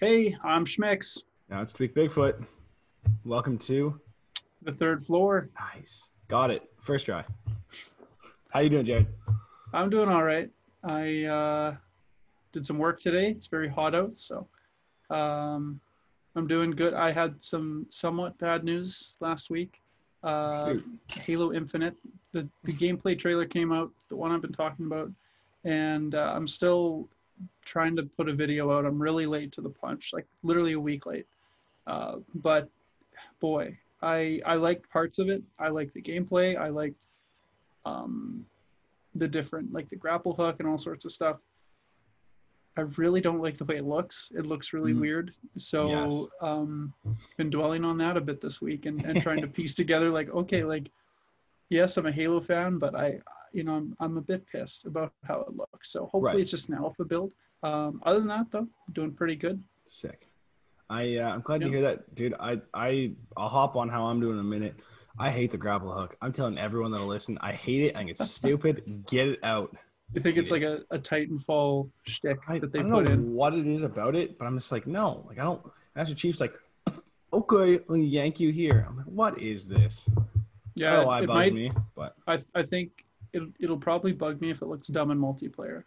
Hey, I'm Schmicks, Now it's Tweak Bigfoot. Welcome to the third floor. Nice. Got it. First try. How you doing, Jared? I'm doing all right. I did some work today. It's very hot out, so um, I'm doing good. I had some somewhat bad news last week. Uh, Shoot. Halo Infinite, the gameplay trailer came out, the one I've been talking about, and I'm still trying to put a video out. I'm really late to the punch, like literally a week late. But boy, I liked parts of it. I liked the gameplay. I liked um, the different like the grapple hook and all sorts of stuff. I really don't like the way it looks. It looks really Mm, weird. yes. So been dwelling on that a bit this week and trying to piece together like, okay, like yes, I'm a Halo fan, but I'm a bit pissed about how it looks. So hopefully Right. it's just an alpha build. Other than that though, doing pretty good. Sick. I'm glad to Yeah. hear that, dude. I'll hop on how I'm doing in a minute. I hate the grapple hook. I'm telling everyone that'll listen. I hate it. I think it's stupid. Get it out. You think Hate it's like it. a Titanfall shtick I, that I they don't know put in? what it is about it, but I'm just like, no. Like I don't Master Chief's like, okay, I'll yank you here. I'm like, what is this? I don't Yeah, know why it it bugs might. me, but I think it'll probably bug me if it looks dumb in multiplayer.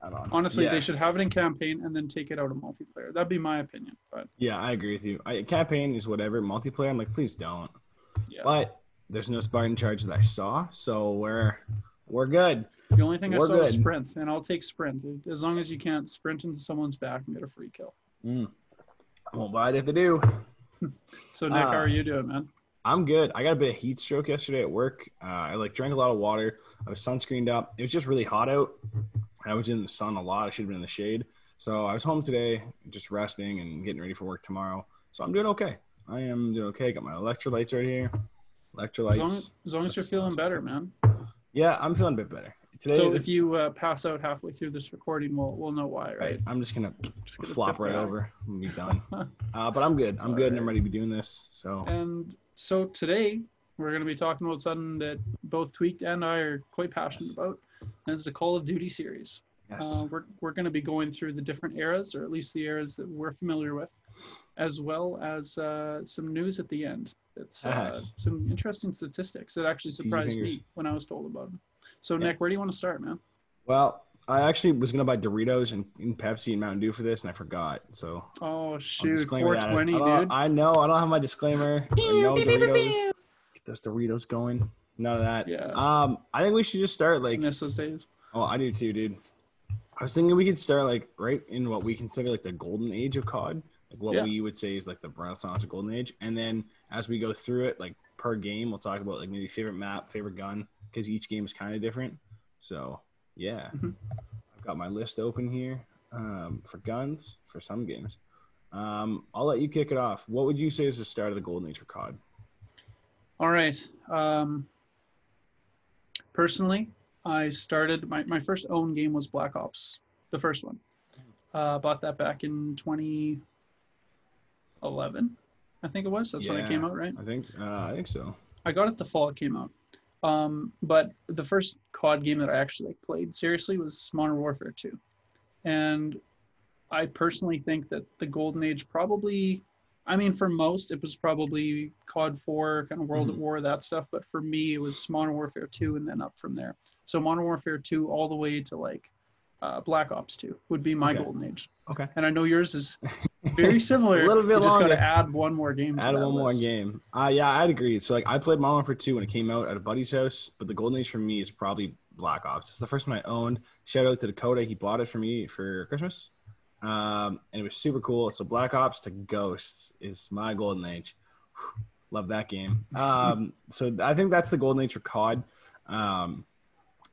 I don't know. Honestly, they Yeah. should have it in campaign and then take it out of multiplayer. That'd be my opinion. But Yeah, I agree with you. Campaign is whatever. Multiplayer, I'm like, please don't. yeah, But there's no Spartan charge that I saw, so we're good. the only thing I We're saw was good. sprint, and I'll take sprint as long as you can't sprint into someone's back and get a free kill. Mm. I won't buy it if they do. So Nick, how are Uh, you doing, man? I'm good. I got a bit of heat stroke yesterday at work. I like drank a lot of water. I was sunscreened up. It was just really hot out. I was in the sun a lot. I should have been in the shade. So I was home today, just resting and getting ready for work tomorrow. So I'm doing okay. I am doing okay. Got my electrolytes right here. Electrolytes. As long as you're That's feeling awesome. better, man. Yeah, I'm feeling a bit better today. So if you pass out halfway through this recording, we'll know why, Right. right? I'm just gonna Just get a flop tip right back. over and be done. But I'm good. I'm All good, and I'm right. ready to be doing this. So And so today we're going to be talking about something that both Tweaked and I are quite passionate yes, about, and it's the Call of Duty series. yes, We're going to be going through the different eras, or at least the eras that we're familiar with, as well as some news at the end. It's some interesting statistics that actually easy surprised fingers. me when I was told about them. So Yeah. Nick, where do you want to start, man? Well, I actually was gonna buy Doritos and Pepsi and Mountain Dew for this, and I forgot. So Oh I'll shoot, disclaimer that 420, dude. I know I don't have my disclaimer. No Doritos. Get those Doritos going. None of that. Yeah, I think we should just start I like. miss those days. Oh, I do too, dude. I was thinking we could start like right in what we consider like the golden age of COD, like what Yeah. we would say is like the Renaissance of golden age, and then as we go through it, like per game, we'll talk about like maybe favorite map, favorite gun, because each game is kind of different. So yeah, Mhm. I've got my list open here for guns for some games. I'll let you kick it off. What would you say is the start of the golden age for COD? All right. Personally, I started my first own game was Black Ops, the first one. Bought that back in 2011, I think it was. That's when it Yeah, came out, right? I think so. I got it the fall it came out. But the first COD game that I actually like played seriously was Modern Warfare 2, and I personally think that the golden age probably, I mean, for most, it was probably COD 4, kind of World at Mhm. War, that stuff. But for me, it was Modern Warfare 2 and then up from there. So Modern Warfare 2 all the way to like Black Ops 2 would be my Okay, golden age. okay. And I know yours is very A similar. little bit You just got to longer. add one more game to Add that one more list. game. Yeah, I'd agree. So like I played Modern Warfare 2 when it came out at a buddy's house, but the golden age for me is probably Black Ops. It's the first one I owned. Shout out to Dakota. He bought it for me for Christmas. And it was super cool. So Black Ops to Ghosts is my golden age. Love that game. So I think that's the golden age for COD. And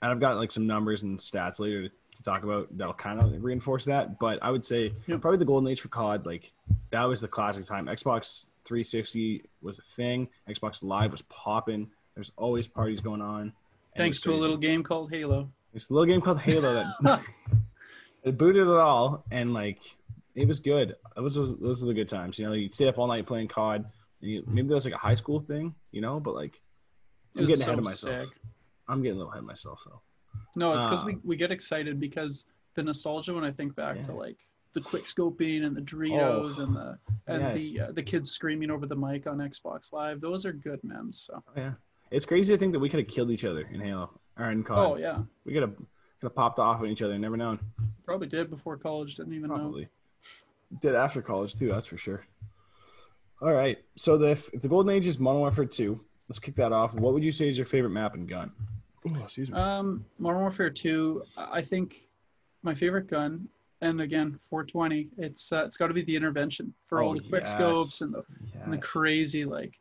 I've got like some numbers and stats later to talk about that'll kind of reinforce that. But I would say Yep. probably the golden age for COD, like that was the classic time. Xbox 360 was a thing. Xbox Live was popping. There's always parties going on. And it was Thanks to a little crazy. game called Halo. It's a little game called Halo that it booted it all, and like it was good. Those are the good times. You know, you stay up all night playing COD. Maybe that was like a high school thing, you know, but like It I'm was getting ahead so of myself. sick. I'm getting a little ahead of myself though. No, it's because we, Um, we get excited because the nostalgia when I think back to yeah, like the quick scoping and the Oh, Doritos and yes. the kids screaming over the mic on Xbox Live. Those are good memes. So Oh, yeah. It's crazy to think that we could have killed each other in Halo or in COD. oh yeah, We could have popped off on each other and never known. probably did before college. Didn't even know. Probably did after college too. That's for sure. All right. So if the Golden Age is Modern Warfare 2, let's kick that off. What would you say is your favorite map and gun? Oh, excuse me. Modern Warfare 2. I think my favorite gun, and again 420. It's got to be the intervention for all Oh, the quick yes. scopes and the Yes. crazy like.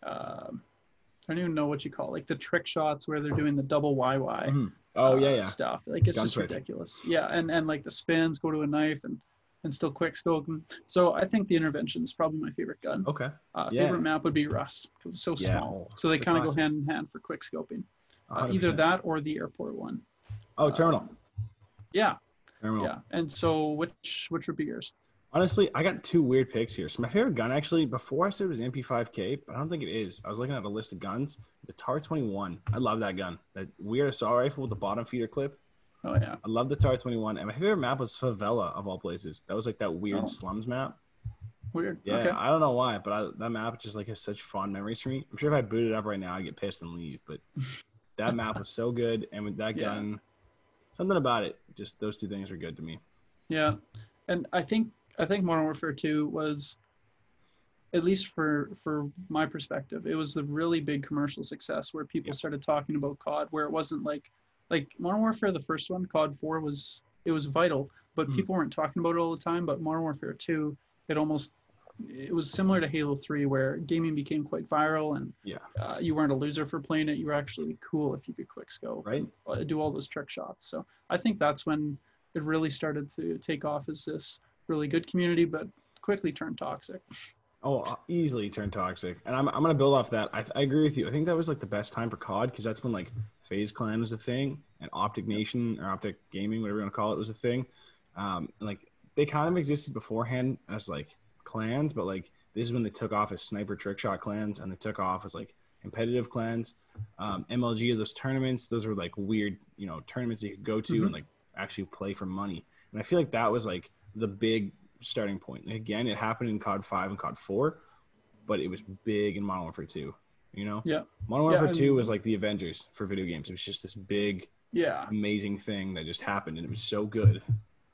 I don't even know what you call it, like the trick shots where they're doing the double YY Mhm. Oh, yeah. stuff. Like it's Gun just switch. ridiculous. Yeah, and like the spins go to a knife and still quick scope. So I think the intervention is probably my favorite gun. Okay. Yeah. Favorite map would be Rust. It's so Yeah. small. Oh, So they it's a kind of go classic. hand in hand for quick scoping. Either 100%. that or the airport one. Oh, Terminal. Yeah, Terminal. yeah. And so which would be yours? Honestly, I got two weird picks here. So my favorite gun, actually, before I said it was MP5K, but I don't think it is. I was looking at a list of guns. The TAR 21. I love that gun. That weird assault rifle with the bottom feeder clip. Oh yeah. I love the TAR 21. And my favorite map was Favela, of all places. That was like that weird slums map. Weird. Yeah, Okay. I don't know why, but that map just like has such fond memories for me. I'm sure if I boot it up right now, I'd get pissed and leave. But that map was so good. And with that gun, something about it, just those two things are good to me. Yeah. And I think Modern Warfare 2 was, at least for my perspective, it was the really big commercial success where people started talking about COD, where it wasn't like Modern Warfare, the first one, COD 4 was vital, but people weren't talking about it all the time. But Modern Warfare 2, it was similar to Halo 3, where gaming became quite viral, and you weren't a loser for playing it. You were actually cool if you could quick scope, right? And do all those trick shots. So I think that's when it really started to take off as this really good community, but quickly turned toxic. Oh, easily turned toxic. And I'm going to build off that. I agree with you. I think that was like the best time for COD because that's when like FaZe Clan was a thing and Optic Nation or Optic Gaming, whatever you want to call it, was a thing. And like they kind of existed beforehand as like clans, but like this is when they took off as sniper trick shot clans and they took off as like competitive clans. MLG, those tournaments, those were like weird, tournaments that you could go to and like actually play for money. And I feel like that was like the big starting point. Again, it happened in COD 5 and COD 4, but it was big in Modern Warfare 2, Yeah. Modern Warfare 2 was like the Avengers for video games. It was just this big, amazing thing that just happened, and it was so good.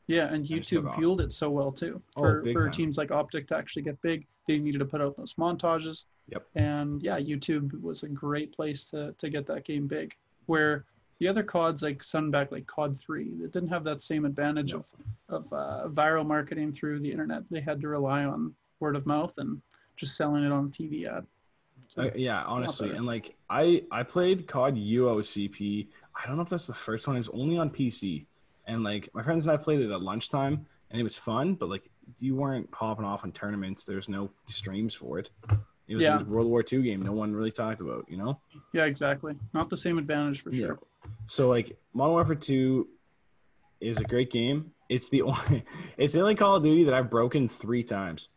Yeah, and YouTube fueled it so well, too. For teams like Optic to actually get big, they needed to put out those montages. Yep. And, YouTube was a great place to get that game big, where the other CODs, like Sunback, like COD 3, it didn't have that same advantage of viral marketing through the internet. They had to rely on word of mouth and just selling it on a TV ad. So, honestly. And like I played COD UOCP. I don't know if that's the first one. It was only on PC. And like my friends and I played it at lunchtime and it was fun, but like you weren't popping off in tournaments. There's no streams for it. It was a World War II game no one really talked about, Yeah, exactly. Not the same advantage for sure. So like Modern Warfare 2 is a great game. It's the only Call of Duty that I've broken 4 times.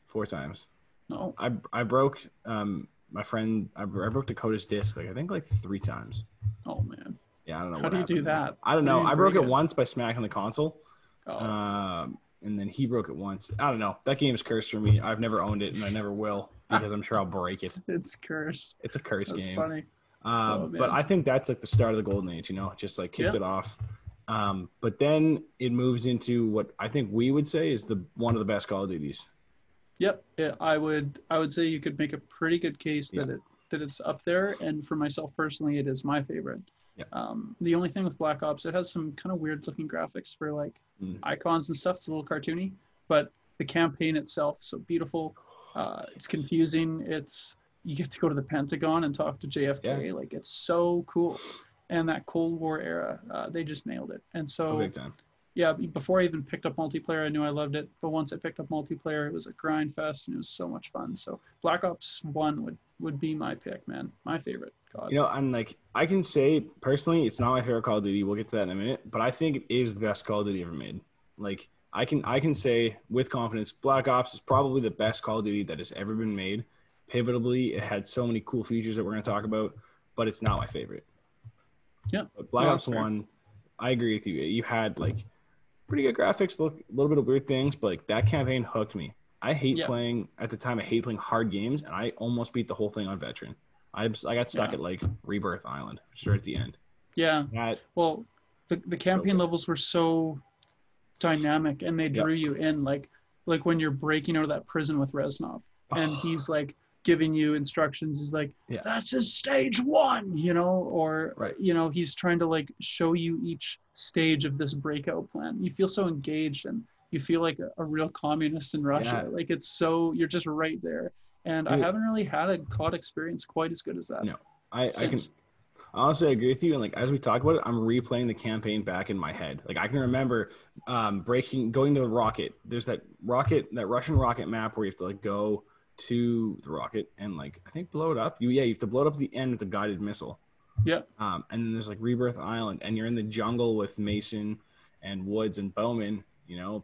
No. I broke my friend I broke Dakota's disc I think 3 times. Oh man. Yeah, I don't know. How do you do that? I don't know. I broke it once by smacking the console. Oh. And then he broke it once. I don't know. That game is cursed for me. I've never owned it and I never will because I'm sure I'll break it. It's cursed. It's a cursed game. That's funny. But I think that's like the start of the Golden Age, just like kicked it off. But then it moves into what I think we would say is one of the best Call of Duties. Yep. Yeah, I would say you could make a pretty good case that it's up there. And for myself personally, it is my favorite. Yep. The only thing with Black Ops, it has some kind of weird looking graphics for like icons and stuff. It's a little cartoony, but the campaign itself is so beautiful. It's confusing. You get to go to the Pentagon and talk to JFK. Yeah. Like it's so cool. And that Cold War era, they just nailed it. And so, big time. Yeah, before I even picked up multiplayer, I knew I loved it. But once I picked up multiplayer, it was a grind fest and it was so much fun. So Black Ops 1 would be my pick, man. My favorite COD. I'm like, I can say personally, it's not my favorite Call of Duty. We'll get to that in a minute. But I think it is the best Call of Duty ever made. Like, I can say with confidence, Black Ops is probably the best Call of Duty that has ever been made. Pivotably, it had so many cool features that we're going to talk about, but it's not my favorite. Yeah. But Black Ops 1, I agree with you. You had like pretty good graphics, a little bit of weird things, but like that campaign hooked me. I hate Yeah, playing at the time. I hate playing hard games, and I almost beat the whole thing on veteran. I got stuck yeah, at like Rebirth Island, straight at the end. yeah. That Well, the so campaign good. levels were so dynamic, and they Yep. drew you in. Like when you're breaking out of that prison with Reznov, and Oh, he's like giving you instructions. He's like, yeah. "That's his stage one," you know, or Right. he's trying to like show you each stage of this breakout plan. You feel so engaged, and you feel like a real communist in Russia. Yeah. Like it's so you're just right there. And I Dude, haven't really had a COD experience quite as good as that no. I can since. honestly agree with you. And like as we talk about it, I'm replaying the campaign back in my head. Like I can remember going to the rocket. There's that Russian rocket map where you have to like go to the rocket and like I think blow it up. You have to blow it up at the end with the guided missile. Yeah, And then there's like Rebirth Island, and you're in the jungle with Mason and Woods and Bowman,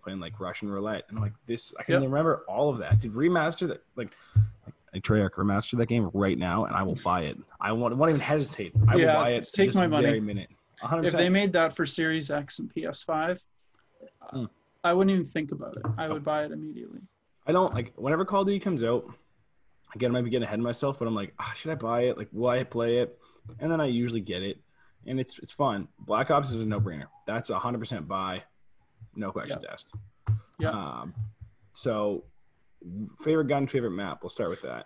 playing like Russian roulette. And I'm like this, I can yeah, remember all of that. Dude, remaster that, like Treyarch, remaster that game right now, and I will buy it. I won't even hesitate. I will yeah. buy it Take this my money. very minute. 100. If they percent made that for Series X and PS5, I wouldn't even think about it. I would buy it immediately. I don't like whenever Call of Duty comes out. Again, I might be getting ahead of myself, but I'm like, should I buy it? Like, will I play it? And then I usually get it, and it's fun. Black Ops is a no-brainer. That's 100% buy, no questions asked. Yeah. So, favorite gun, favorite map. We'll start with that.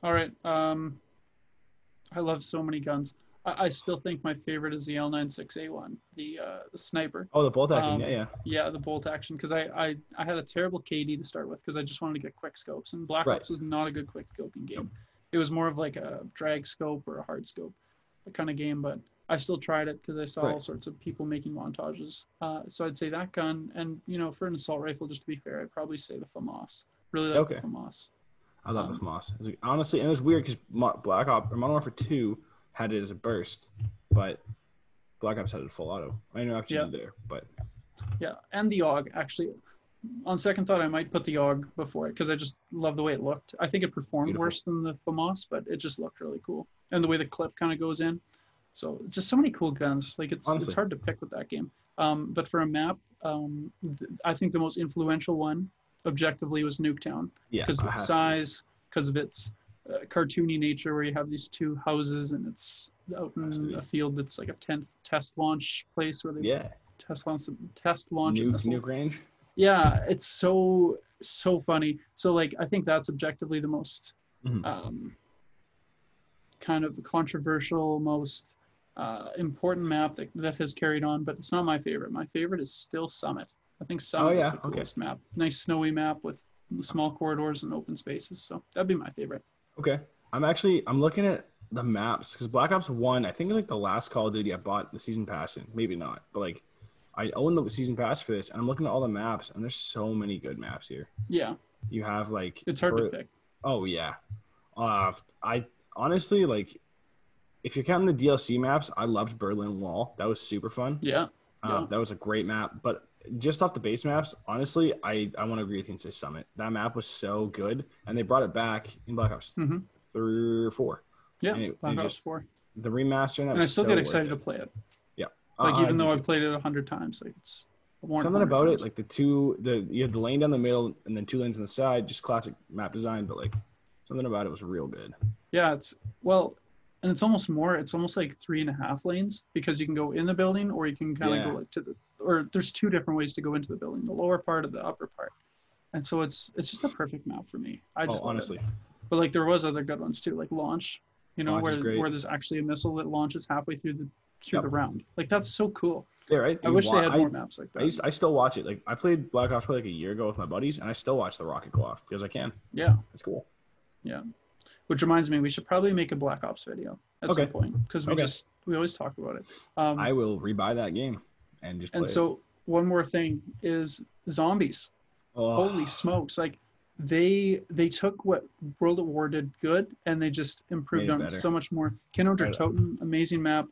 All right. I love so many guns. I still think my favorite is the L96A1, the sniper. Oh, the bolt action. Yeah. Yeah, the bolt action, because I had a terrible KD to start with because I just wanted to get quick scopes, and Black Right. Ops was not a good quick scoping game. Nope. It was more of like a drag scope or a hard scope kind of game, but I still tried it because I saw all sorts of people making montages. So I'd say that gun, and for an assault rifle, just to be fair, I'd probably say the FAMAS. Really like the FAMAS. I love the FAMAS. Honestly, and it was weird because Black Ops or Modern Warfare 2 had it as a burst, but Black Ops had it full auto. I know actually there, but yeah, and the AUG actually. On second thought, I might put the AUG before it because I just love the way it looked. I think it performed worse than the FAMAS, but it just looked really cool, and the way the clip kind of goes in. So just so many cool guns. Like it's hard to pick with that game. But for a map, I think the most influential one, objectively, was Nuketown because of its size, because of its cartoony nature, where you have these two houses and it's out in a field that's like a test launch place where they test launch nuke range. Yeah, it's so funny. So like I think that's objectively the most kind of controversial, most important map that has carried on, but it's not my favorite. My favorite is still Summit. I think Summit is the coolest map. Nice snowy map with small corridors and open spaces. So that'd be my favorite. Okay. I'm looking at the maps because Black Ops 1, I think, is like the last Call of Duty I bought the season pass in. Maybe not, but like I own the season pass for this, and I'm looking at all the maps, and there's so many good maps here. Yeah. You have like it's hard to pick. Oh yeah. I honestly like if you're counting the DLC maps, I loved Berlin Wall. That was super fun. Yeah. That was a great map. But just off the base maps, honestly, I want to agree with you and say Summit. That map was so good, and they brought it back in Black Ops 3 or 4. Yeah, Black Ops 4. The remaster, and I still get excited to play it. Yeah, like even though I've played it 100 times, like it's something about it. Like you have the lane down the middle and then 2 lanes on the side, just classic map design. But like something about it was real good. Yeah, and it's almost like 3.5 lanes because you can go in the building or you can kind of go like or there's 2 different ways to go into the building, the lower part or the upper part. And so it's just a perfect map for me. I just honestly. But like there was other good ones too, like Launch, where there's actually a missile that launches halfway through the round. Like that's so cool. Yeah, right. I wish they had more maps like that. I still watch it. Like I played Black Ops like a year ago with my buddies, and I still watch the rocket go off because I can. Yeah, it's cool. Yeah, which reminds me, we should probably make a Black Ops video at some point because we always talk about it. I will rebuy that game and just. One more thing is zombies. Oh. Holy smokes! Like they took what World at War did good and they just improved on it so much more. Kino der Toten, amazing map,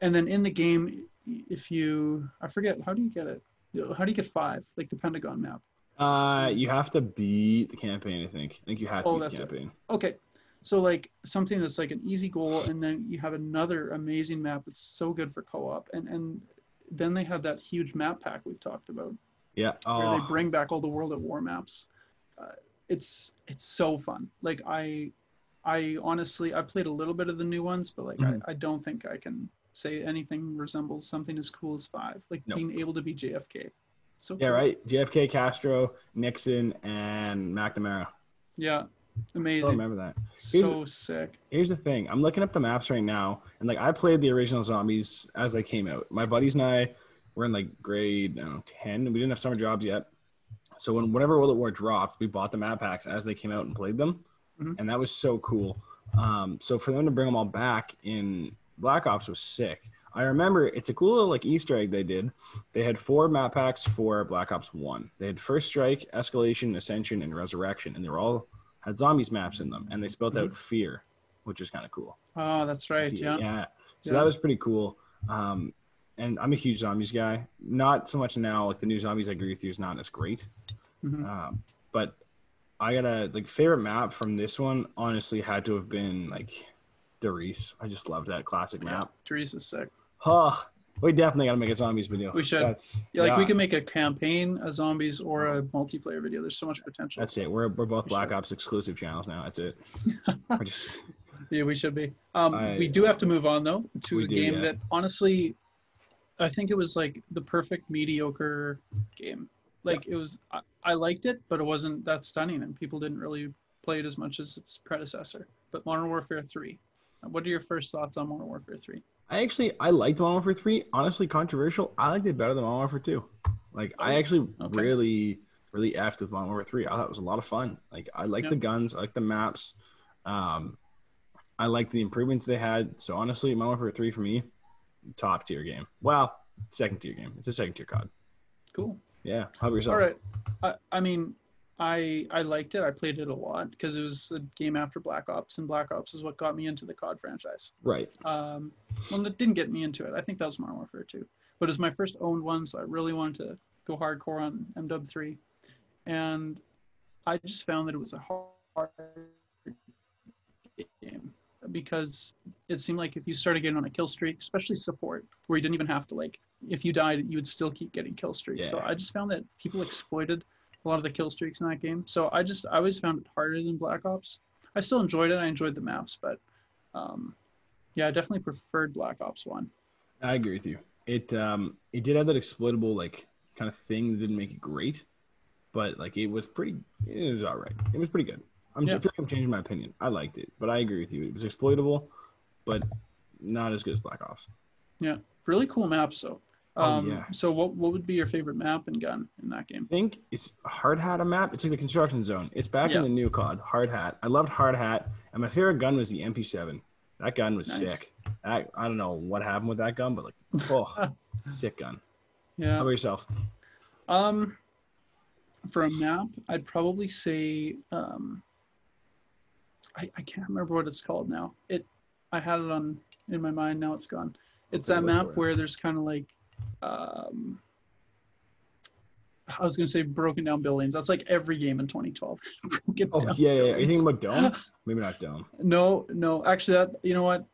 and then in the game, I forget how do you get it? How do you get 5? Like the Pentagon map. You have to beat the campaign. I think you have to beat the campaign. Okay, so like something that's like an easy goal, and then you have another amazing map that's so good for co-op, and then they had that huge map pack we've talked about, Yeah. where they Oh, bring back all the World at War maps. It's so fun. Like I honestly I played a little bit of the new ones, but like mhm. I don't think I can say anything resembles something as cool as 5. Like No. being able to be JFK, so Yeah, cool. right. JFK, Castro, Nixon, and McNamara. Yeah, Still amazing, remember that. Here's so sick. here's the thing. I'm looking up the maps right now, and like I played the original zombies as they came out. My buddies and I were in like grade, I don't know, 10. We didn't have summer jobs yet. So whenever World at War dropped, we bought the map packs as they came out and played them, Hmm. and that was so cool. So for them to bring them all back in Black Ops was sick. I remember it's a cool little like Easter egg they did. They had 4 map packs for Black Ops 1. They had First Strike, Escalation, Ascension, and Resurrection, and they were all had zombies maps in them, and they spelled Hmm. out Fear, which is kind of cool. Oh, that's right. Yeah, Yeah. So that yeah. was pretty cool. Um, and I'm a huge zombies guy. Not so much now. Like the new zombies, I agree with you, is not as great. Hmm. But I gotta like favorite map from this one. Honestly, had to have been like Derice. I just love that classic Yeah, map. Therese is sick. Huh. We definitely gotta make a zombies video. We should. That's Yeah, like we yeah. can make a campaign, a zombies, or a multiplayer video. There's so much potential. That's So it. We're both we Black should. Ops exclusive channels now. That's it. I just Yeah, we should be. We I do have to move on though to we a do, game yeah. that honestly, I think it was like the perfect mediocre game. Yeah. Like it was, I liked it, but it wasn't that stunning, and people didn't really play it as much as its predecessor. But Modern Warfare 3. What are your first thoughts on Modern Warfare 3? I liked Modern Warfare 3. Honestly, controversial. I liked it better than Modern Warfare 2. Like I Oh, actually okay. really effed with Modern Warfare 3. I thought it was a lot of fun. Like I like Yeah. the guns, I like the maps. Um, I like the improvements they had. So honestly, Modern Warfare 3 for me, top tier game. Well, second tier game. It's a second tier COD. Cool. Yeah. How about All yourself? right. I mean, I liked it. I played it a lot because it was the game after Black Ops, and Black Ops is what got me into the COD franchise. Right. Well, it didn't get me into it. I think that was Modern Warfare 2, but it was my first owned one, so I really wanted to go hardcore on MW3, and I just found that it was a hard game because it seemed like if you started getting on a kill streak, especially support, where you didn't even have to like, if you died, you would still keep getting kill streaks. Yeah. So I just found that people exploited a lot of the kill streaks in that game. So I always found it harder than Black Ops. I still enjoyed it. I enjoyed the maps, but yeah, I definitely preferred Black Ops 1. I agree with you. It did have that exploitable like kind of thing that didn't make it great, but like it was all right. It was pretty good. I Yeah. feel like I'm changing my opinion. I liked it, but I agree with you. It was exploitable, but not as good as Black Ops. Yeah, really cool maps though. Oh yeah. So what would be your favorite map and gun in that game? I think it's Hard Hat a map. It's like the construction zone. It's back in Yeah, the new COD, Hard Hat. I loved Hard Hat, and my favorite gun was the MP7. That gun was nice. sick. I don't know what happened with that gun, but like, oh, sick gun. How Yeah. about yourself? Um, for a map, I'd probably say I can't remember what it's called now. I had it on in my mind. Now it's gone. It's Okay, that look map for it. where there's kind of like I was gonna say broken down buildings. That's like every game in 2012. Broken Oh down yeah, yeah. Are you thinking buildings. about Dome? Maybe not Dome. No, no. Actually, that you know what?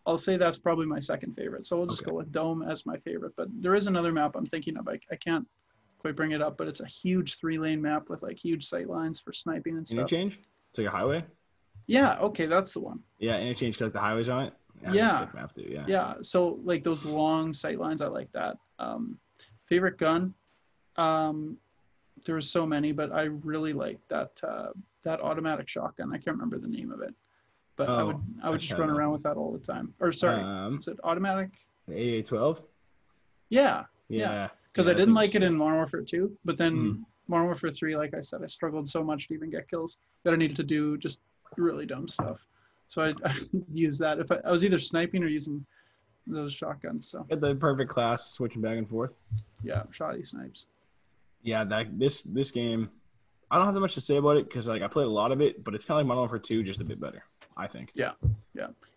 I'll say that's probably my second favorite. So we'll just Okay. go with Dome as my favorite. But there is another map I'm thinking of. I can't quite bring it up, but it's a huge 3-lane map with like huge sight lines for sniping and stuff. Interchange? It's like a highway? Yeah, okay, that's the one. Yeah, interchange to like the highways on it. Yeah, Yeah. It's a sick map too, yeah. Yeah, so like those long sight lines, I like that. Favorite gun? There were so many, but I really like that automatic shotgun. I can't remember the name of it, but I would just run around with that all the time. Or sorry, is it automatic? The AA-12? Yeah, Yeah. because yeah, I that didn't thing's like it sick. in Modern Warfare 2, but then Mhm. Modern Warfare 3, like I said, I struggled so much to even get kills that I needed to do just really dumb stuff. So I used that. If I was either sniping or using those shotguns. So Get the perfect class switching back and forth. yeah, shoddy snipes. Yeah, this game, I don't have that much to say about it because like I played a lot of it, but it's kind of like Modern Warfare 2, just a bit better, I think. Yeah.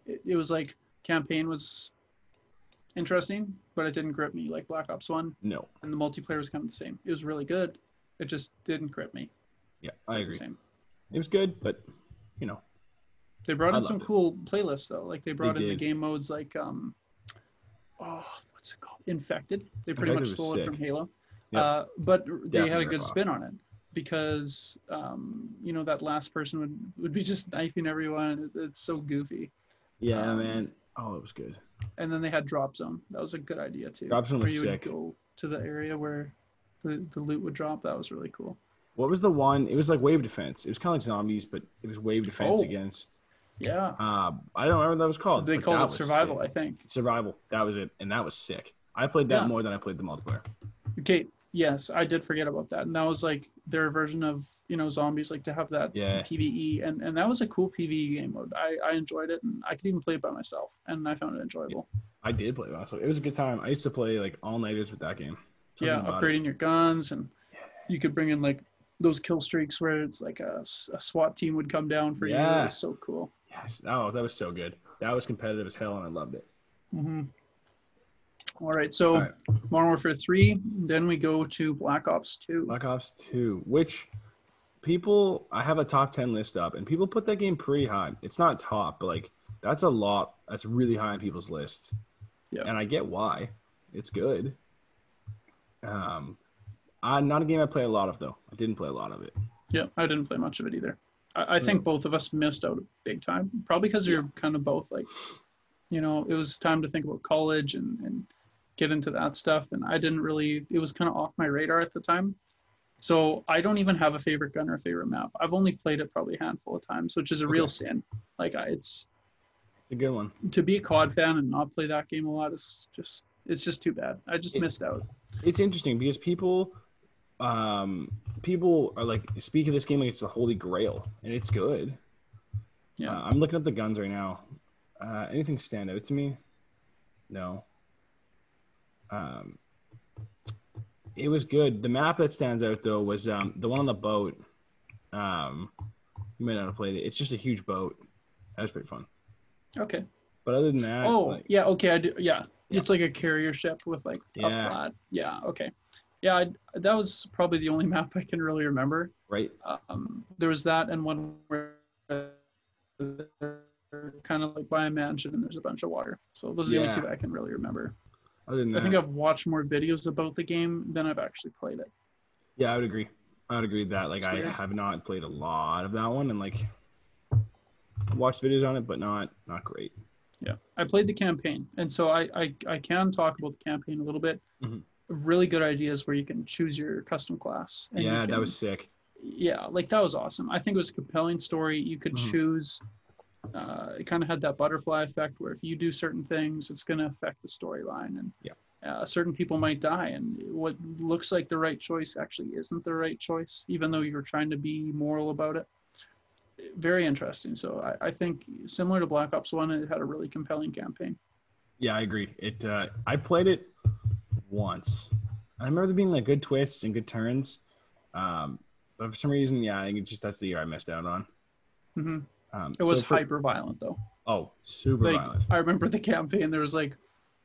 It was like campaign was interesting, but it didn't grip me like Black Ops 1, No. and the multiplayer was kind of the same. It was really good. It just didn't grip me. Yeah, I Like agree. the same. It was good, but you know, They brought I in some loved it. cool playlists though. Like they brought in the did. game modes like what's it called? Infected. They pretty Infected much was stole it from sick. Halo. Yep. But they had a Definitely good rip off. spin on it because you know, that last person would be just knifing everyone. It's so goofy. Yeah, man. Oh, it was good. And then they had Drop Zone. That was a good idea too. Drop Zone where was you sick. would go to the area where the loot would drop. That was really cool. What was the one? It was like wave defense. It was kind of like zombies, but it was wave defense Oh, against. yeah. I don't remember what that was called. They but called that it was survival, sick. I think. Survival. That was it, and that was sick. I played that Yeah. more than I played the multiplayer. Okay. Yes, I did forget about that. And that was like their version of, you know, zombies, like to have that Yeah. PvE. And that was a cool PvE game mode. I enjoyed it, and I could even play it by myself, and I found it enjoyable. I did play that, so it was a good time. I used to play like all nighters with that game. Yeah, upgrading your guns, and you could bring in like those kill streaks where it's like a SWAT team would come down for you. It was so cool. Yes. Oh, that was so good. That was competitive as hell, and I loved it. Mm-hmm. All right, so Modern Warfare 3, then we go to Black Ops 2. Black Ops 2, which people, I have a top 10 list up, and people put that game pretty high. It's not top, but like that's a lot. That's really high on people's lists. Yeah. And I get why. It's good. Not a game I play a lot of, though. I didn't play a lot of it. Yeah, I didn't play much of it either. I think both of us missed out big time, probably because we were kind of both like, you know, it was time to think about college and get into that stuff. And I didn't really, it was kind of off my radar at the time. So I don't even have a favorite gun or a favorite map. I've only played it probably a handful of times, which is a real sin. Like it's a good one. To be a COD fan and not play that game a lot is just, it's just too bad. I just missed out. It's interesting because people are like, speak of this game like it's the holy grail, and it's good. Yeah. I'm looking up the guns right now. Anything stand out to me? No. It was good. The map that stands out though was the one on the boat. You may not have played it. It's just a huge boat. That was pretty fun. Okay. But other than that, yeah, okay, I do. Yeah, it's like a carrier ship with like a flat. Yeah, okay. Yeah, that was probably the only map I can really remember. Right. There was that and one where they're kind of like by a mansion and there's a bunch of water. So those are the only two I can really remember. Other than that, I think I've watched more videos about the game than I've actually played it. Yeah, I would agree. With that. Like, I have not played a lot of that one, and like watched videos on it, but not great. Yeah, I played the campaign, and so I can talk about the campaign a little bit. Mm-hmm. Really good ideas where you can choose your custom class. And that was sick. Yeah, like that was awesome. I think it was a compelling story. You could choose. It kind of had that butterfly effect where if you do certain things, it's going to affect the storyline, and certain people might die. And what looks like the right choice actually isn't the right choice, even though you're trying to be moral about it. Very interesting. So I think similar to Black Ops 1, it had a really compelling campaign. Yeah, I agree. I played it once. I remember there being like good twists and good turns. But for some reason, I think that's the year I missed out on. Mm-hmm. It was hyper violent though. Oh, super violent. I remember the campaign. There was like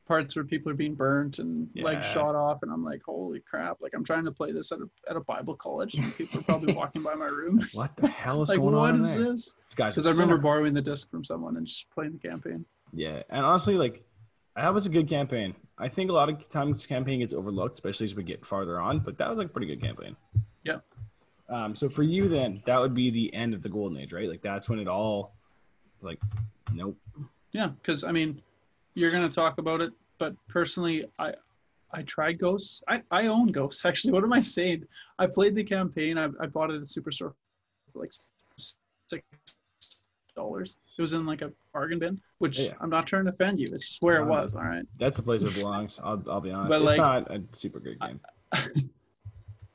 parts where people are being burnt and legs shot off, and I'm like, holy crap! Like I'm trying to play this at a Bible college, and people are probably walking by my room. What the hell is like, going on? What is this? Because I remember borrowing the disc from someone and just playing the campaign. Yeah, and honestly, like that was a good campaign. I think a lot of times campaign gets overlooked, especially as we get farther on. But that was like a pretty good campaign. Yeah. So for you then, that would be the end of the golden age, right? Like that's when it all, like, nope. Yeah, because I mean, you're gonna talk about it, but personally, I tried Ghosts. I own Ghosts actually. What am I saying? I played the campaign. I bought it at Superstore for like $6. It was in like a bargain bin, which I'm not trying to offend you. It's just where it was. All right. That's the place it belongs. I'll be honest. But it's not a super great game.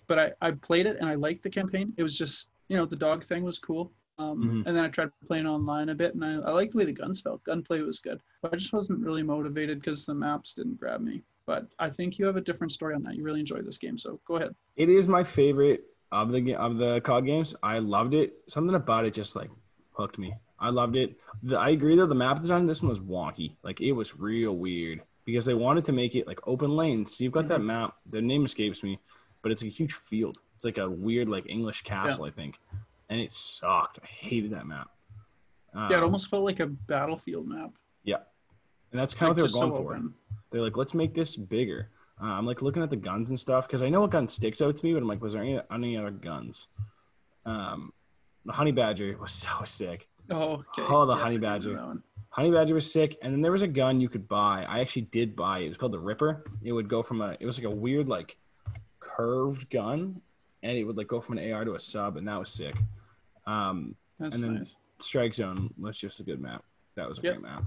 But I played it and I liked the campaign. It was just, the dog thing was cool. And then I tried playing online a bit, and I liked the way the guns felt. Gunplay was good. But I just wasn't really motivated because the maps didn't grab me. But I think you have a different story on that. You really enjoyed this game, so go ahead. It is my favorite of the COD games. I loved it. Something about it just like hooked me. I loved it. I agree though, the map design in this one was wonky. Like it was real weird because they wanted to make it like open lanes. So you've got that map. The name escapes me, but it's like a huge field. It's like a weird like English castle, I think. And it sucked. I hated that map. It almost felt like a Battlefield map. Yeah. And that's kind of what they were going for. They're like, let's make this bigger. I'm like looking at the guns and stuff because I know what gun sticks out to me, but I'm like, was there any other guns? The honey badger was so sick. Oh, okay. Oh, the Yeah, honey I remember badger. that one. Honey badger was sick, and then there was a gun you could buy. I actually did buy it. It was called the Ripper. It would go from it was like a weird like curved gun, and it would like go from an AR to a sub, and that was sick. That's And then nice. Strike Zone was just a good map. That was a Yep. great map.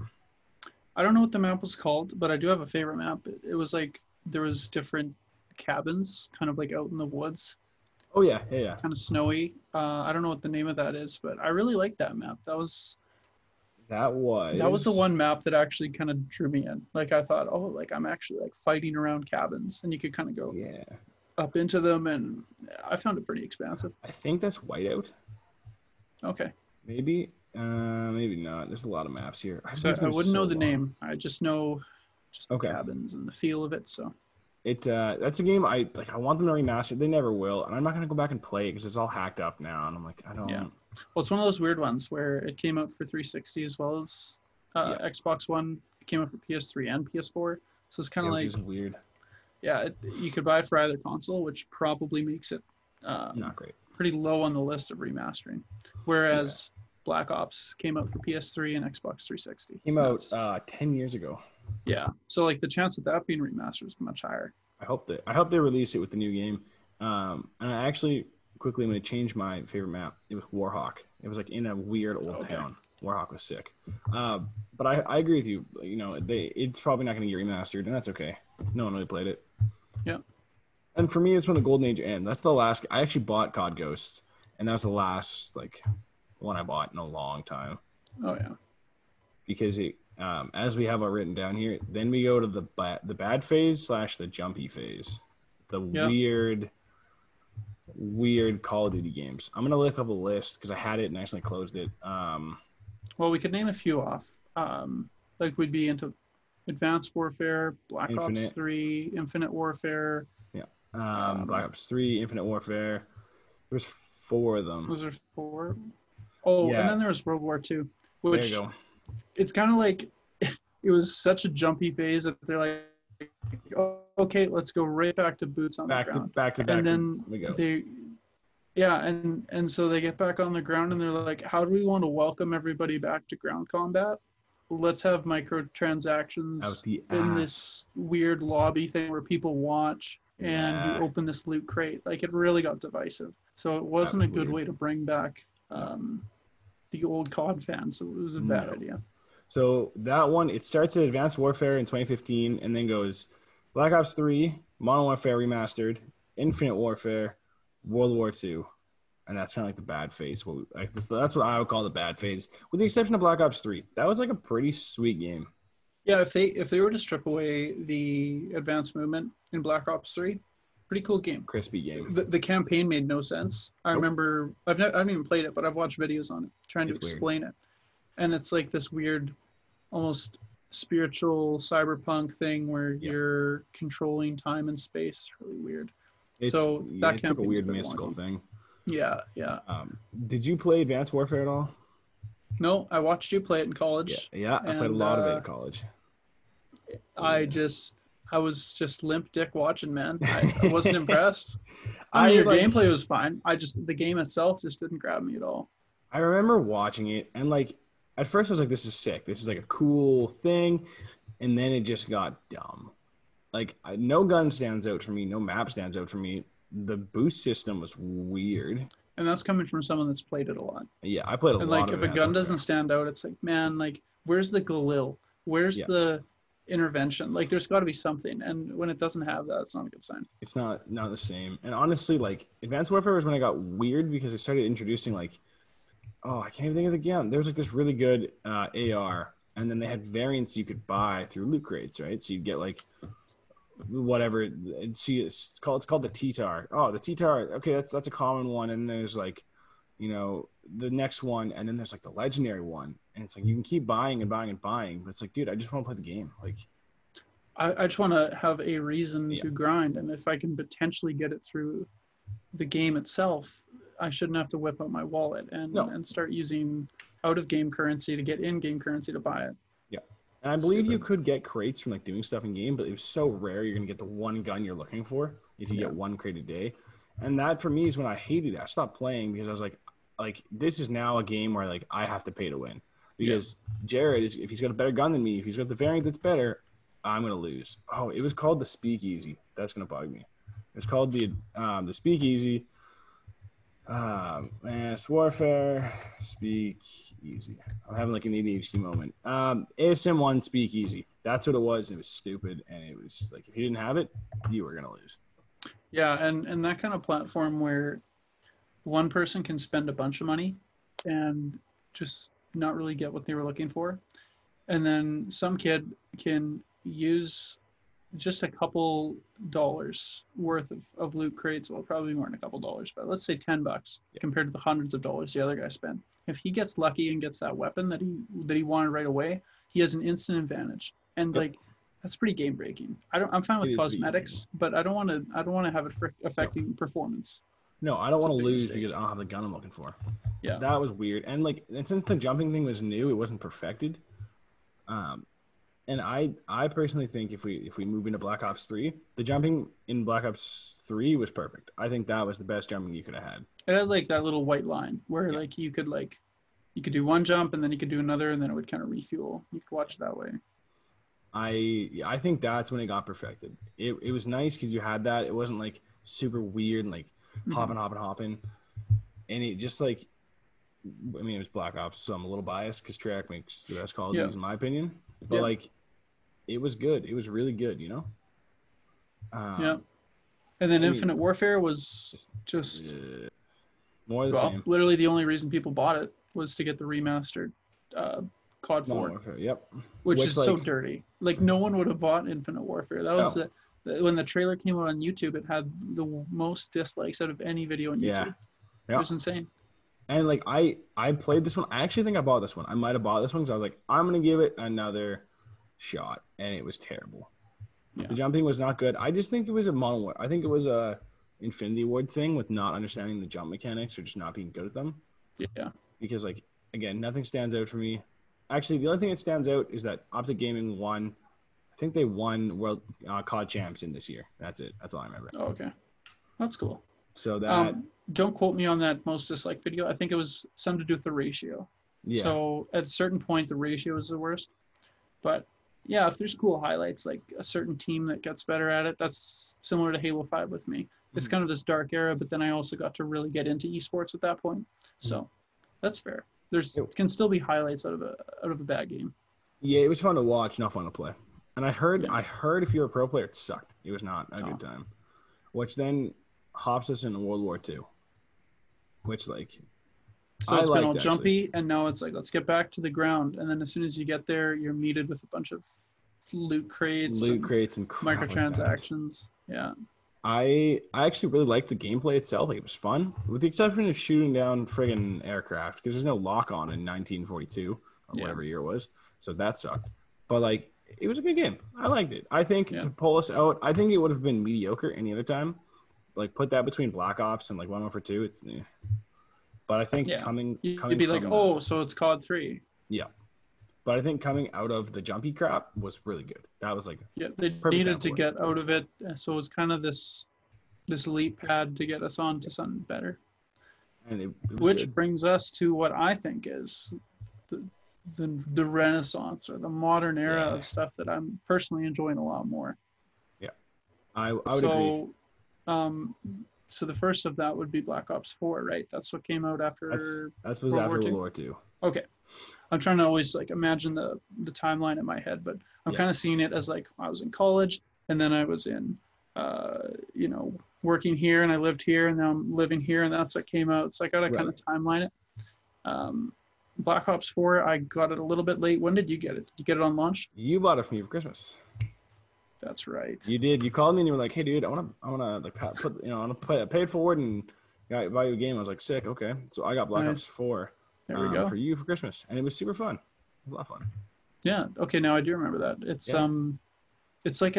I don't know what the map was called, but I do have a favorite map. It was like there was different cabins, kind of like out in the woods, Oh yeah. kind of snowy. I don't know what the name of that is, but I really liked that map. That That was the was one map that actually kind of drew me in. Like I thought, oh, like I'm actually like fighting around cabins, and you could kind of go yeah. up into them, and I found it pretty expansive. I think that's Whiteout. Okay, Maybe. Maybe not. There's a lot of maps here. so I wouldn't know the name. I just know just the Okay. cabins and the feel of it. So That's a game I like. I want them to remaster. They never will, and I'm not gonna go back and play it because it's all hacked up now. And I'm like, I don't. yeah. Well, it's one of those weird ones where it came out for 360 as well as Xbox One. It came out for PS3 and PS4. So it's kind of Which like, is weird. yeah, you could buy it for either console, which probably makes it Not great. pretty low on the list of remastering. Whereas Black Ops came out for PS3 and Xbox 360. Came out 10 years ago. Yeah. So like the chance of that being remastered is much higher. I hope they release it with the new game. And I actually quickly, I'm going to change my favorite map. It was Warhawk. It was like in a weird old town. Warhawk was sick. But I agree with you. You know, it's probably not going to get remastered, and that's okay. No one really played it. Yeah. And for me, it's when the golden age ends. That's the last. I actually bought COD Ghosts, and that was the last like one I bought in a long time. Oh yeah. Because it, as we have it written down here, then we go to the bad phase / the jumpy phase, the weird Call of Duty games. I'm gonna look up a list because I had it and accidentally closed it. Well, we could name a few off. Like we'd be into Advanced Warfare, Black Ops 3, Infinite Warfare. Yeah. Black Ops 3, Infinite Warfare. There was 4 of them. Was there 4? Oh, yeah. And then there was World War II, which there you go. It's kind of like it was such a jumpy phase that they're like, oh, okay, let's go right back to boots on the ground. Back to and then we go. And so they get back on the ground and they're like, how do we want to welcome everybody back to ground combat? Let's have microtransactions in this weird lobby thing where people watch and you open this loot crate. Like it really got divisive. So it wasn't a good way to bring back the old COD fans. So it was a bad idea. So that one, it starts at Advanced Warfare in 2015 and then goes Black Ops 3, Modern Warfare Remastered, Infinite Warfare, World War II. And that's kind of like the bad phase. That's what I would call the bad phase, with the exception of Black Ops 3. That was like a pretty sweet game. Yeah, if they were to strip away the advanced movement in Black Ops 3, pretty cool game. Crispy game. The campaign made no sense. I remember, I haven't even played it, but I've watched videos on it trying to explain it. And it's like this weird, almost spiritual cyberpunk thing where you're controlling time and space. It's really weird. So that took a weird mystical thing. Yeah. Did you play Advanced Warfare at all? No, I watched you play it in college. Yeah, I played a lot of it in college. I was just limp dick watching, man. I wasn't impressed. Your gameplay was fine. The game itself just didn't grab me at all. I remember watching it and like at first I was like, this is sick. This is like a cool thing. And then it just got dumb. Like no gun stands out for me. No map stands out for me. The boost system was weird. And that's coming from someone that's played it a lot. Yeah, I played a lot. And like if a gun doesn't stand out, it's like, man, like where's the Galil? Where's the intervention? Like there's got to be something. And when it doesn't have that, it's not a good sign. It's not the same. And honestly, like Advanced Warfare was when I got weird because they started introducing like, I can't even think of the gun. There was like this really good AR, and then they had variants you could buy through loot crates, right? So you'd get like whatever. It's called the T-Tar. Oh, the T-Tar. Okay, that's a common one. And there's like, the next one, and then there's like the legendary one, and it's like you can keep buying and buying and buying, but it's like, dude, I just want to play the game. Like, I just want to have a reason to grind, and if I can potentially get it through the game itself, I shouldn't have to whip out my wallet and start using out of game currency to get in game currency to buy it. Yeah, And I believe you Stupid. could get crates from like doing stuff in game, but it was so rare you're gonna get the one gun you're looking for if you Yeah. get one crate a day. And that for me is when I hated it. I stopped playing because I was like this is now a game where like I have to pay to win. Yeah. Because Jared is if he's got a better gun than me, if he's got the variant that's better, I'm gonna lose. Oh, it was called the Speakeasy. That's gonna bug me. It's called the Speakeasy. Mass Warfare, Speak Easy. I'm having like an ADHD moment. ASM1 Speak Easy. That's what it was. It was stupid, and it was like if you didn't have it, you were gonna lose. Yeah, and that kind of platform where one person can spend a bunch of money and just not really get what they were looking for, and then some kid can use just a couple dollars worth of loot crates. Well, probably more than a couple dollars, but let's say $10 compared to the hundreds of dollars the other guy spent. If he gets lucky and gets that weapon that he wanted right away, he has an instant advantage. And Yep. like that's pretty game breaking. I'm fine with cosmetics, but I don't want to have it affecting performance. No, I don't It's a want to big lose mistake. because I don't have the gun I'm looking for. Yeah. That was weird. And like, and since the jumping thing was new, it wasn't perfected. And I personally think if we move into Black Ops 3, the jumping in Black Ops 3 was perfect. I think that was the best jumping you could have had. It had like that little white line where Yeah. like you could do one jump and then you could do another and then it would kind of refuel. You could watch it that way. I think that's when it got perfected. It was nice because you had that. It wasn't like super weird and like hopping. And it just like, I mean, it was Black Ops, so I'm a little biased because Treyarch makes the best Call of Duty in my opinion. But like, it was good. It was really good, you know? Yeah. And then Infinite Warfare was just more of the same. Literally the only reason people bought it was to get the remastered COD 4. Warfare, yep. Which is like, so dirty. Like no one would have bought Infinite Warfare. That was when the trailer came out on YouTube, it had the most dislikes out of any video on YouTube. It was insane. And like I played this one. I actually think I bought this one. I might have bought this one because I was like, I'm gonna give it another shot, and it was terrible. Yeah. The jumping was not good. I just think it was a Modern War. I think it was a Infinity Ward thing with not understanding the jump mechanics or just not being good at them. Yeah. Because like again, nothing stands out for me. Actually, the only thing that stands out is that Optic Gaming won. I think they won World COD Champs in this year. That's it. That's all I remember. Oh, okay, that's cool. So that don't quote me on that most disliked video. I think it was something to do with the ratio. Yeah. So at a certain point, the ratio is the worst. But yeah, if there's cool highlights, like a certain team that gets better at it, that's similar to Halo 5 with me. It's kind of this dark era, but then I also got to really get into esports at that point. So that's fair. There's can still be highlights out of a bad game. Yeah, it was fun to watch, not fun to play. And I heard if you're a pro player, it sucked. It was not a good time. Which then hops us into World War II. Which like so it's been all jumpy, and now it's like let's get back to the ground. And then as soon as you get there, you're meted with a bunch of loot crates and microtransactions. Like yeah. I actually really liked the gameplay itself. Like, it was fun, with the exception of shooting down friggin' aircraft because there's no lock on in 1942 or whatever year it was. So that sucked. But like, it was a good game. I liked it. I think to pull us out, I think it would have been mediocre any other time. Like put that between Black Ops and like Modern Warfare 2. It's but I think coming you'd be like, oh, so it's COD 3. Yeah. But I think coming out of the jumpy crap was really good. That was like they needed to get out of it, so it was kind of this elite pad to get us on to something better. And it which brings us to what I think is the renaissance or the modern era of stuff that I'm personally enjoying a lot more. Yeah, I would agree. So the first of that would be Black Ops 4, right? That's what came out after. That was after World War II. Okay, I'm trying to always like imagine the timeline in my head, but I'm kind of seeing it as like I was in college and then I was in, working here and I lived here and now I'm living here and that's what came out. So I got to kind of timeline it. Black Ops 4, I got it a little bit late. When did you get it? Did you get it on launch? You bought it for me for Christmas. That's right. You did. You called me and you were like, "Hey, dude, I want to like put I want to pay it forward and buy you a game." I was like, "Sick, okay." So I got Black Ops 4. There we go. For you for Christmas, and it was super fun. It was a lot of fun. Yeah. Okay. Now I do remember that. It's like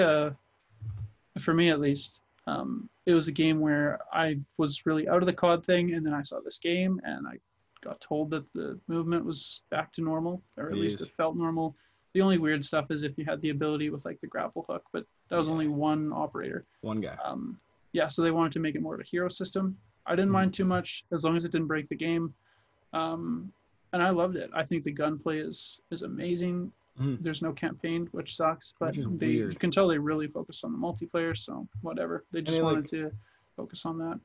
for me at least, it was a game where I was really out of the COD thing, and then I saw this game, and I got told that the movement was back to normal, or at least it felt normal. The only weird stuff is if you had the ability with like the grapple hook, but that was only one operator. One guy. Yeah, so they wanted to make it more of a hero system. I didn't mind too much as long as it didn't break the game. And I loved it. I think the gunplay is amazing. There's no campaign, which sucks, but you can tell they really focused on the multiplayer. So whatever, they just wanted to focus on that.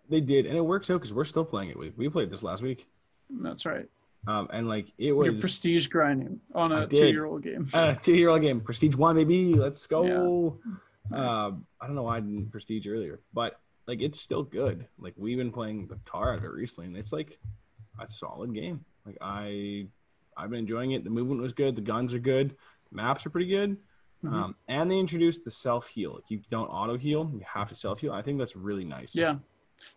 They did, and it works out because we're still playing it. We played this last week. That's right. And like it was your prestige grinding on a 2-year-old game. 2-year-old game, Prestige 1, baby. Let's go. Yeah. Nice. I don't know why I didn't Prestige earlier, but like it's still good. Like we've been playing the tar out of it recently, and it's like a solid game. Like I've been enjoying it. The movement was good. The guns are good. The maps are pretty good. And they introduced the self heal. Like you don't auto heal. You have to self heal. I think that's really nice. Yeah.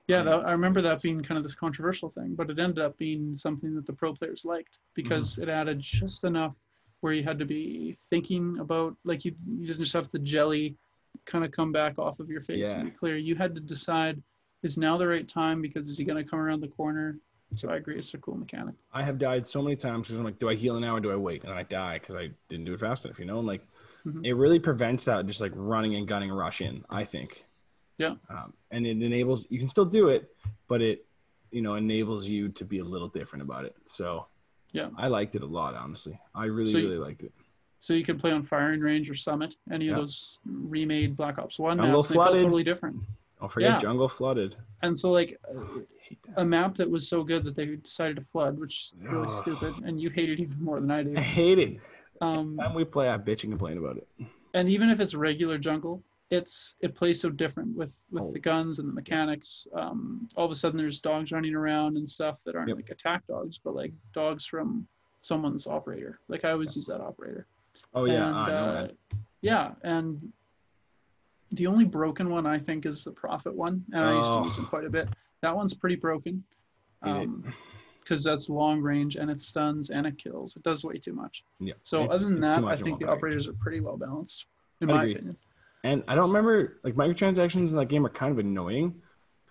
Yeah, I remember that being kind of this controversial thing, but it ended up being something that the pro players liked because it added just enough where you had to be thinking about, like you didn't just have the jelly kind of come back off of your face and be clear. You had to decide, is now the right time because is he going to come around the corner? So I agree, it's a cool mechanic. I have died so many times because I'm like, do I heal now or do I wait? And then I die because I didn't do it fast enough, And like, it really prevents that just like running and gunning rush in, I think. Yeah. And it enables, you can still do it, but it, enables you to be a little different about it. So yeah, I liked it a lot, honestly. I really liked it. So you could play on Firing Range or Summit, any of those remade Black Ops 1 Jungle maps, and they felt totally different. Don't forget Jungle Flooded. And so like a map that was so good that they decided to flood, which is really stupid, and you hate it even more than I do. I hate it. Every time we play, I bitch and complain about it. And even if it's regular jungle, it plays so different with the guns and the mechanics. All of a sudden there's dogs running around and stuff that aren't like attack dogs, but like dogs from someone's operator. Like I always use that operator. Oh yeah, I know that. Yeah, and the only broken one I think is the Prophet one, and I used to use it quite a bit. That one's pretty broken, because that's long range and it stuns and it kills. It does way too much. Yeah. So other than that, I think the operators are pretty well balanced, in my opinion. And I don't remember, like, microtransactions in that game are kind of annoying,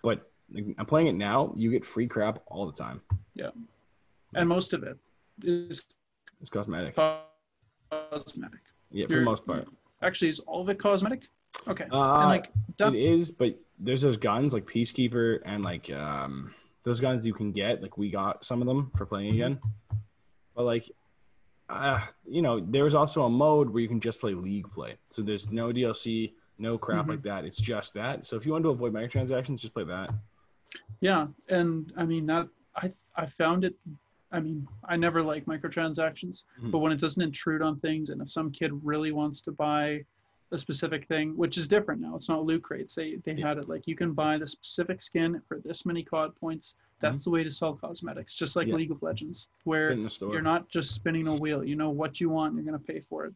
but like, I'm playing it now. You get free crap all the time. Yeah. And most of it is cosmetic. Cosmetic. Yeah, for the most part. Actually, is all of it cosmetic? Okay. And like it is, but there's those guns like Peacekeeper and like those guns you can get. Like we got some of them for playing again. But like there was also a mode where you can just play League play. So there's no DLC, no crap like that. It's just that. So if you want to avoid microtransactions, just play that. Yeah, and I mean that I found it. I mean, I never like microtransactions, but when it doesn't intrude on things, and if some kid really wants to buy a specific thing, which is different now, it's not loot crates. They had it like you can buy the specific skin for this many COD points. That's the way to sell cosmetics, just like League of Legends, where you're not just spinning a wheel. You know what you want, and you're gonna pay for it.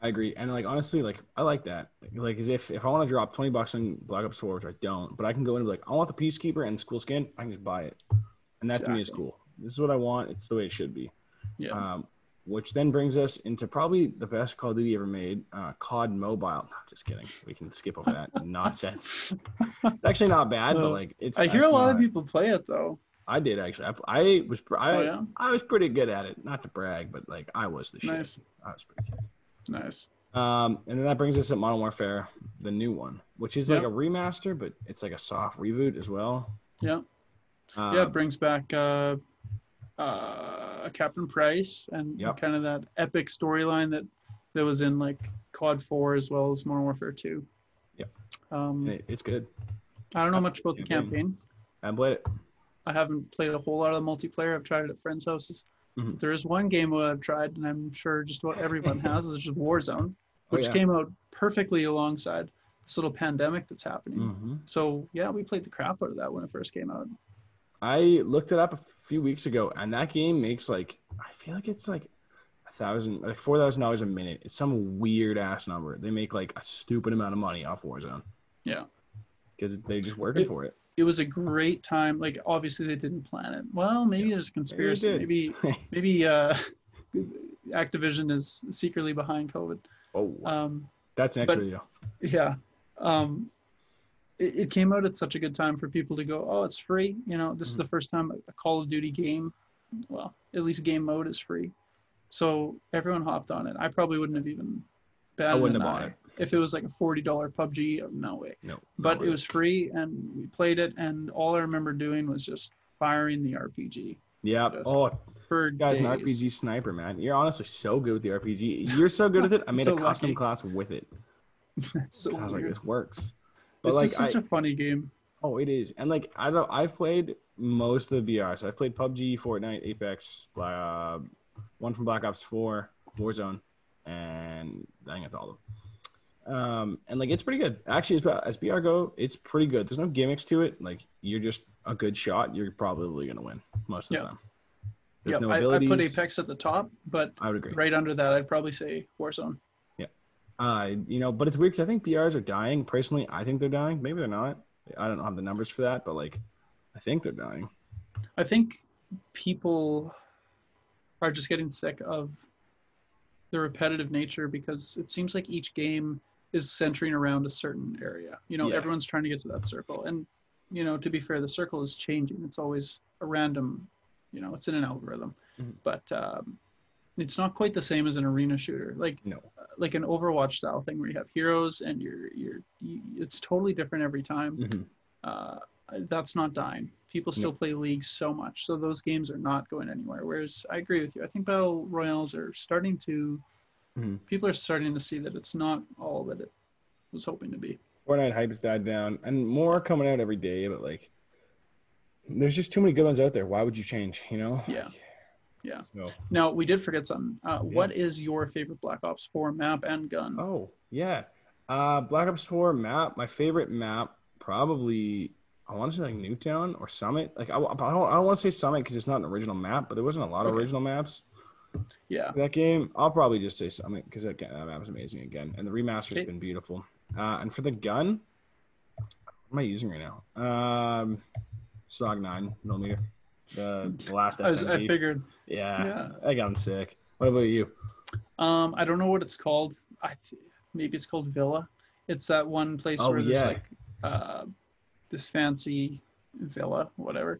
I agree, and like honestly, like I like that. Like as if I want to drop $20 in Black Ops 4, which I don't, but I can go in and be like, I want the Peacekeeper and School skin. I can just buy it, and that to me is cool. This is what I want. It's the way it should be. Yeah. Which then brings us into probably the best Call of Duty ever made, COD Mobile. No, just kidding. We can skip over that nonsense. It's actually not bad, but like it's. I hear a lot of people play it though. I did actually. I was pretty good at it. Not to brag, but like I was the shit. Nice. I was pretty good. Nice. And then that brings us to Modern Warfare, the new one, which is like a remaster, but it's like a soft reboot as well. Yeah. It brings back Captain Price and kind of that epic storyline that was in like COD 4 as well as Modern Warfare 2. Yeah. It's good. I don't know much about the campaign. I played it. I haven't played a whole lot of the multiplayer. I've tried it at friends' houses. But there is one game that I've tried, and I'm sure just about everyone has, is just Warzone, which came out perfectly alongside this little pandemic that's happening. So yeah, we played the crap out of that when it first came out. I looked it up a few weeks ago, and that game makes like, I feel like it's like $4,000 a minute. It's some weird ass number. They make like a stupid amount of money off Warzone. Yeah, because they're just working for it. It was a great time. Like obviously they didn't plan it. Well, maybe there's a conspiracy. Maybe Activision is secretly behind COVID. Oh, that's next video. Yeah. It came out at such a good time for people to go, oh, it's free. This is the first time a Call of Duty game, well, at least game mode is free. So everyone hopped on it. I probably wouldn't have even I batted wouldn't an have bought eye it. if it was like a $40 PUBG. No way. No, not But it worth was free, and we played it, and all I remember doing was just firing the RPG Yeah. just Oh, for this guy's an days. RPG sniper, man. You're honestly so good with the RPG. You're so good with it. I I'm made a so custom lucky. class with it. That's so 'Cause I was like, weird. this works. But It's like just such a funny game. oh, it is. And like I don't. I've played most of the BRs. I've played PUBG, Fortnite, Apex, one from Black Ops 4, Warzone, and I think that's all of them. And like it's pretty good. Actually, as BR go, it's pretty good. There's no gimmicks to it. Like you're just a good shot. You're probably gonna win most of the Yeah. time. There's Yep. no I put abilities. Apex at the top, but I would agree. right under that, I'd probably say Warzone. Yeah. But it's weird because I think BRs are dying. Personally, I think they're dying. Maybe they're not. I don't have the numbers for that, but like, I think they're dying. I think people are just getting sick of the repetitive nature because it seems like each game is centering around a certain area. Yeah. Everyone's trying to get to that circle. And, to be fair, the circle is changing. It's always a random, it's in an algorithm. Mhm. But it's not quite the same as an arena shooter. No. Like an Overwatch style thing where you have heroes and it's totally different every time. Mhm. That's not dying. People still No. play League so much, so those games are not going anywhere. Whereas I agree with you. I think battle royales are starting to. Mhm. People are starting to see that it's not all that it was hoping to be. Fortnite hype has died down, and more are coming out every day. But like, there's just too many good ones out there. Why would you change? Yeah. Yeah. So, Now we did forget something. What is your favorite Black Ops 4 map and gun? oh yeah, Black Ops 4 map. My favorite map probably. I want to say like Newtown or Summit. Like I don't want to say Summit because it's not an original map, but there wasn't a lot of Okay. original maps. Yeah. That game, I'll probably just say Summit because that map is amazing again, and the remaster's Okay. been beautiful. And for the gun, what am I using right now? SOG 9mm, the last SMG. I figured. Yeah, I got sick. What about you? I don't know what it's called. Maybe it's called Villa. It's that one place where there's like this fancy villa, whatever.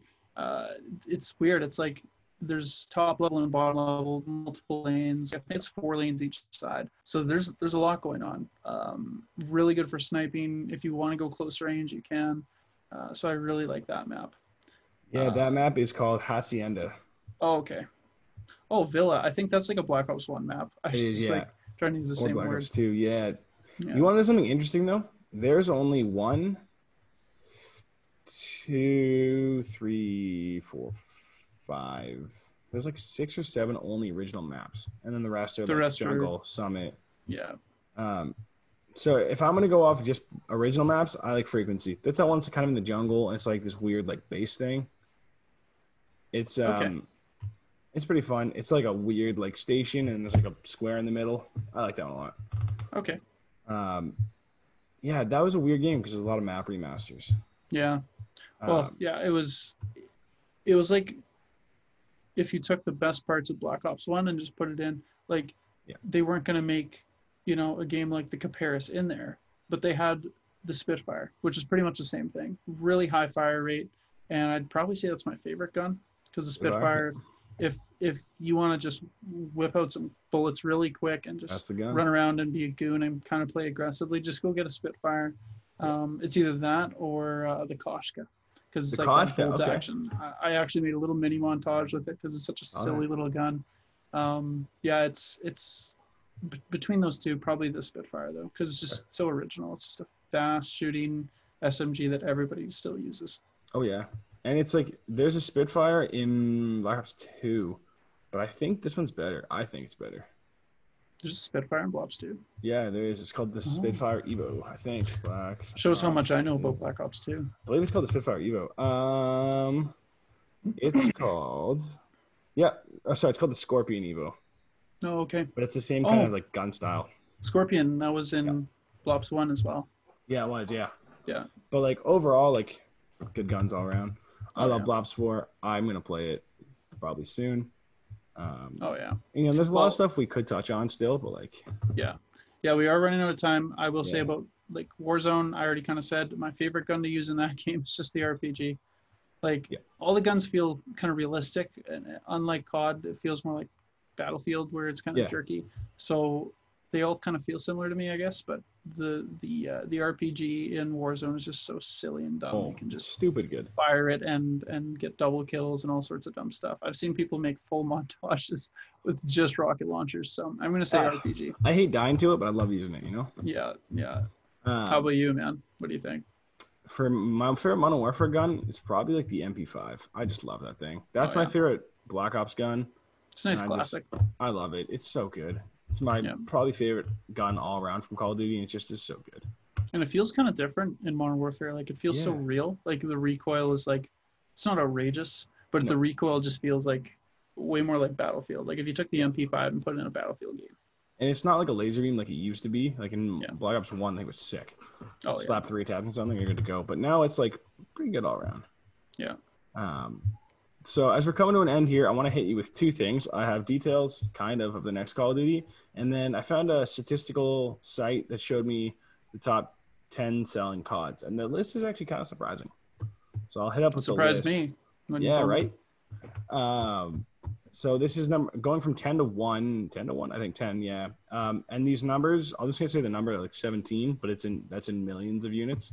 It's weird. It's like there's top level and bottom level, multiple lanes. I think it's 4 lanes each side. So there's a lot going on. Really good for sniping. If you want to go close range, you can. So I really like that map. Yeah, that map is called Hacienda. Oh, okay. Oh, Villa. I think that's like a Black Ops 1 map. I was just like trying to use the same Black word. Ops 2, yeah. Yeah. You want to know something interesting though? There's only 1, 2, 3, 4, 5. There's like 6 or 7 only original maps, and then the rest are Jungle, Summit. Yeah. So if I'm gonna go off just original maps, I like Frequency. That's that one's kind of in the jungle. And it's like this weird like base thing. It's It's pretty fun. It's like a weird like station, and there's like a square in the middle. I like that one a lot. Okay. Yeah, that was a weird game because there's a lot of map remasters. Yeah. Well, yeah, it was like if you took the best parts of Black Ops 1 and just put it in, like they weren't going to make, a game like the Caparis in there, but they had the Spitfire, which is pretty much the same thing. Really high fire rate, and I'd probably say that's my favorite gun because the Spitfire, if you want to just whip out some bullets really quick and just run around and be a goon and kind of play aggressively, just go get a Spitfire. It's either that or the Koshka, because it's like that bolt action. I actually made a little mini montage with it because it's such a silly little gun. It's between those two, probably the Spitfire though, because it's just so original. It's just a fast shooting SMG that everybody still uses. Oh yeah, and it's like there's a Spitfire in Black Ops 2, but I think this one's better. I think it's better. There's a Spitfire in Black Ops 2. Yeah, there is. It's called the Spitfire Evo, I think. Shows how much I know about Black Ops 2. I believe it's called the Spitfire Evo. It's called it's called the Scorpion Evo. Oh, okay. But it's the same kind of like gun style. Scorpion, that was in Black Ops 1 as well. Yeah, it was, yeah. Yeah. But like overall, like good guns all around. I love Black Ops 4. I'm gonna play it probably soon. There's a lot of stuff we could touch on still, but like yeah, we are running out of time. I will say about like Warzone, I already kind of said my favorite gun to use in that game is just the RPG. Like all the guns feel kind of realistic, and unlike COD, it feels more like Battlefield where it's kind of Yeah. jerky. So they all kind of feel similar to me, I guess. But the RPG in Warzone is just so silly and dumb. Oh, You can just stupid good. fire it and get double kills and all sorts of dumb stuff. I've seen people make full montages with just rocket launchers. So I'm gonna say RPG. I hate dying to it, but I love using it. You know. Yeah, yeah. How Um, about you, man? What do you think? for my favorite Modern Warfare gun is probably like the MP5. I just love that thing. That's Oh my yeah, favorite Black Ops gun. it's a nice And classic. I love it. It's so good. It's my Yeah, probably favorite gun all around from Call of Duty, and it just is so good. and it feels kind of different in Modern Warfare. Like it feels so Yeah. real. Like the recoil is like, it's not outrageous, but No. the recoil just feels like way more like Battlefield. Like if you took the MP5 and put it in a Battlefield game. And it's not like a laser beam like it used to be. Like in Yeah. Black Ops 1, I think it was sick. Oh Slap 3 tabs and something, you're good to go. But now it's like pretty good all around. yeah. So as we're coming to an end here, I want to hit you with two things. I have details kind of the next Call of Duty. And then I found a statistical site that showed me the top 10 selling CODs. And the list is actually kind of surprising. So I'll hit up with the list. Surprised me. When you Yeah, told me. right? So this is going from 10 to 1, 10 to 1, I think 10, yeah. And these numbers, I'm just going to say the number like 17, but that's in millions of units.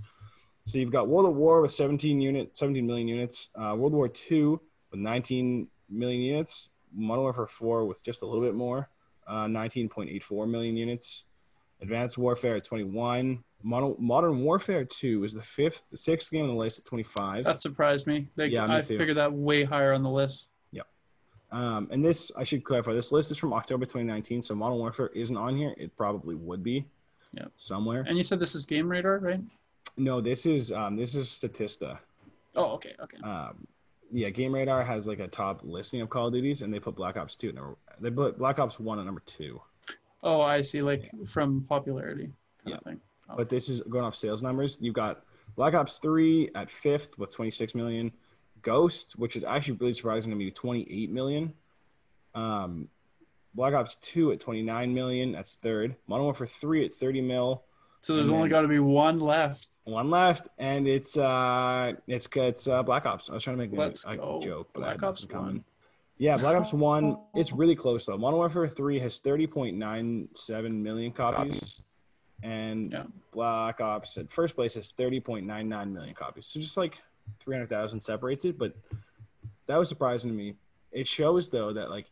So you've got World of War with 17 million units, World War II with 19 million units, Modern Warfare 4 with just a little bit more, 19.84 million units, Advanced Warfare at 21, Modern Warfare 2 is the sixth game on the list at 25. That surprised me. Yeah, me I too. figured that way higher on the list. Yep. And this, I should clarify, this list is from October 2019, so Modern Warfare isn't on here. It probably would be somewhere. And you said this is Game Radar, right? No, this is Statista. Oh, okay. Yeah, Game Radar has like a top listing of Call of Duties, and they put Black Ops 2 they put Black Ops 1 at number 2. Oh, I see. Like from popularity kind of thing. Oh. But this is going off sales numbers. You've got Black Ops 3 at 5th with 26 million. Ghost, which is actually really surprising to me, 28 million. Black Ops 2 at 29 million. That's third. Modern Warfare 3 at 30 mil. So there's only got to be one left. One left, and it's Black Ops. I was trying to make a joke, but Black Ops 1. Yeah, Black Ops 1. It's really close though. Modern Warfare 3 has 30.97 million copies, and Black Ops at first place has 30.99 million copies. So just like 300,000 separates it, but that was surprising to me. It shows though that like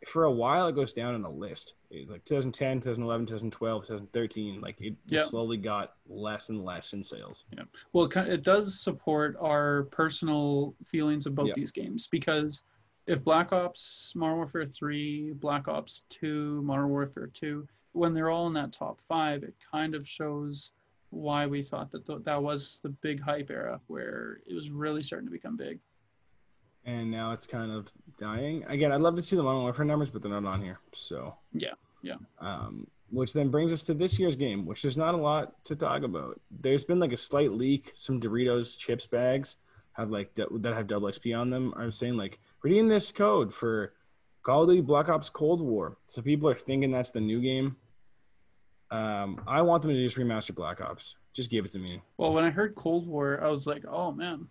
for a while it goes down on the list. It's like 2010, 2011, 2012, 2013. Like it slowly got less and less in sales. Yeah. Well, it does support our personal feelings about these games, because if Black Ops, Modern Warfare 3, Black Ops 2, Modern Warfare 2, when they're all in that top 5, it kind of shows why we thought that that was the big hype era where it was really starting to become big. And now it's kind of dying. Again, I'd love to see the Modern Warfare numbers, but they're not on here. So yeah. Which then brings us to this year's game, which there's not a lot to talk about. There's been like a slight leak. Some Doritos chips bags have like that have double XP on them. I'm saying like reading this code for Call of Duty Black Ops Cold War. So people are thinking that's the new game. I want them to just remaster Black Ops. Just give it to me. Well, when I heard Cold War, I was like, oh man,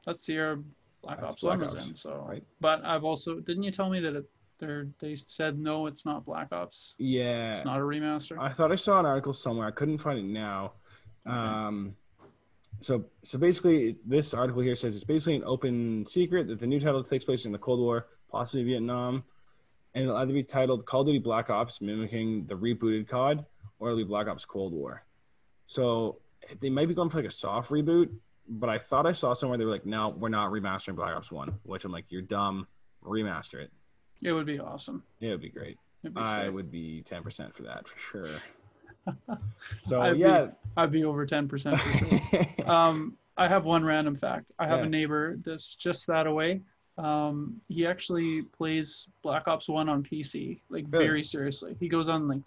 that's the year Black Ops 1 was in. So, right. But I've also, didn't you tell me that they said no, it's not Black Ops? Yeah, it's not a remaster. I thought I saw an article somewhere. I couldn't find it now. Okay. So basically, this article here says it's basically an open secret that the new title takes place in the Cold War, possibly Vietnam, and it'll either be titled Call of Duty Black Ops, mimicking the rebooted COD, or it'll be Black Ops Cold War. So they might be going for like a soft reboot, but I thought I saw somewhere they were like, no, we're not remastering Black Ops 1, which I'm like, you're dumb. Remaster it. It would be awesome. It would be great. I would be 10% for that for sure. So I'd be over 10% for sure. I have one random fact. I have a neighbor that's just that away. He actually plays Black Ops 1 on PC, like very seriously. He goes on like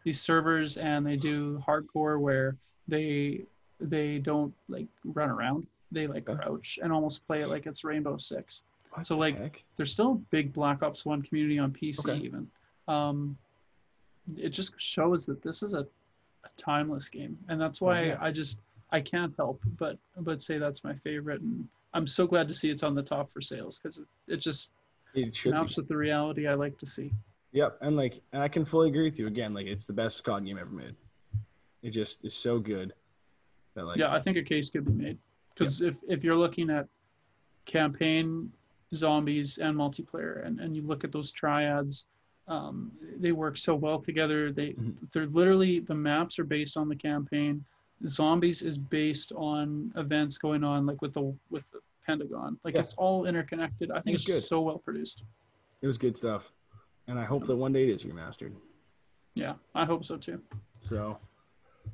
these servers, and they do hardcore where they don't like run around. They like crouch and almost play it like it's Rainbow Six. So like there's still a big Black Ops 1 community on PC even. It just shows that this is a timeless game, and that's why I can't help but say that's my favorite, and I'm so glad to see it's on the top for sales, because it just It should be. Maps with the reality I like to see. Yep, and I can fully agree with you. Again, like it's the best COD game ever made. It just is so good that Yeah, I think a case could be made yep. because if you're looking at campaign, zombies, and multiplayer, and you look at those triads, they work so well together. They're literally, the maps are based on the campaign. Zombies is based on events going on like with the Pentagon. Like Yeah, it's all interconnected. I it think was it's just good. so well produced. It was good stuff, and I hope that one day it is remastered. Yeah, I hope so too. So,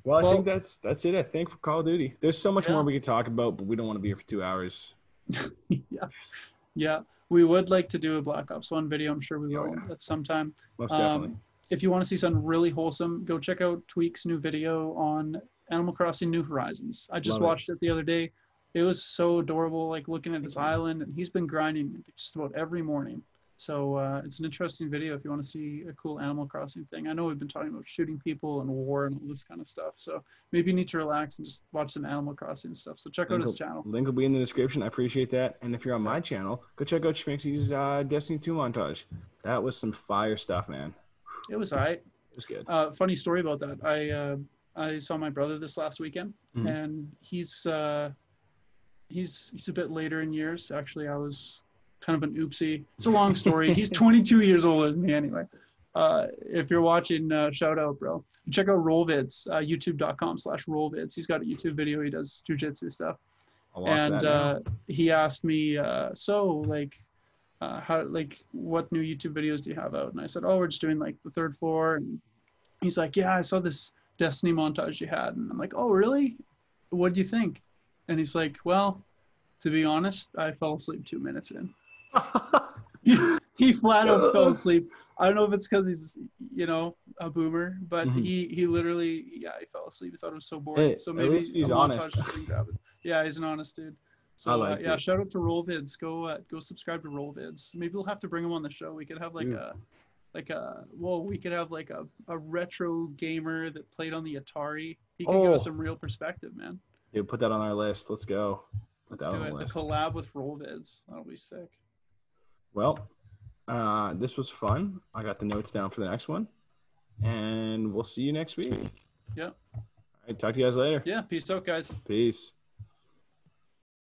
well, I think Well, that's it. I think for Call of Duty, there's so much more yeah, we could talk about, but we don't want to be here for 2 hours. yeah, yeah. We would like to do a Black Ops 1 video. I'm sure we Oh will yeah, at some time. most definitely. Um, if you want to see something really wholesome, go check out Tweak's new video on Animal Crossing New Horizons. I just Love it. watched it the other day. It was so adorable, like looking at his island, and he's been grinding just about every morning. So it's an interesting video if you want to see a cool Animal Crossing thing. I know we've been talking about shooting people and war and all this kind of stuff. So maybe you need to relax and just watch some Animal Crossing stuff. So check out his channel. Link will be in the description. I appreciate that. And if you're on my channel, go check out Shmicksy's Destiny 2 montage. That was some fire stuff, man. It was all right. It was good. Funny story about that. I saw my brother this last weekend, and he's a bit later in years. Actually, I was kind of an oopsie. It's a long story. He's 22 years older than me anyway. If you're watching, shout out, bro. Check out Rollvids, youtube.com/Rollvids. He's got a YouTube video. He does jujitsu stuff. I'll watch that now. He asked me, how, like, what new YouTube videos do you have out? And I said, oh, we're just doing like the third floor. And he's like, yeah, I saw this Destiny montage you had. And I'm like, oh, really? What do you think? And he's like, well, to be honest, I fell asleep 2 minutes in. He flat out fell asleep. I don't know if it's because he's, a boomer, but he literally, he fell asleep. He thought it was so boring. So maybe at least he's honest. Yeah, he's an honest dude. So shout out to Rollvids. Go subscribe to Rollvids. Maybe we'll have to bring him on the show. We could have we could have like a retro gamer that played on the Atari. He can give us some real perspective, man. Yeah, put that on our list. Let's go. Let's do it. The collab with Rollvids. That'll be sick. Well, this was fun. I got the notes down for the next one, and we'll see you next week. Yeah. All right, talk to you guys later. Yeah. Peace out, guys. Peace.